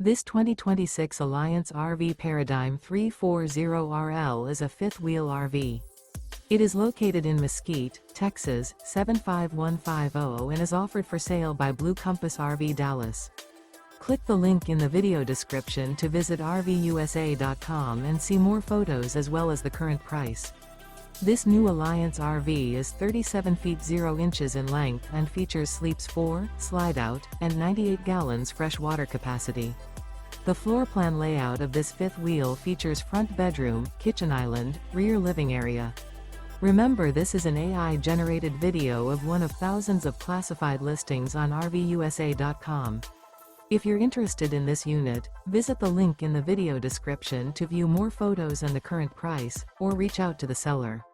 This 2026 Alliance RV Paradigm 340RL is a fifth-wheel RV. It is located in Mesquite, Texas, 75150 and is offered for sale by Blue Compass RV Dallas. Click the link in the video description to visit RVUSA.com and see more photos as well as the current price. This new Alliance RV is 37 feet 0 inches in length and features sleeps 4, Slideout, and 98 gallons fresh water capacity. The floor plan layout of this fifth wheel features front bedroom, kitchen island, rear living area. Remember, this is an AI-generated video of one of thousands of classified listings on RVUSA.com. If you're interested in this unit, visit the link in the video description to view more photos and the current price, or reach out to the seller.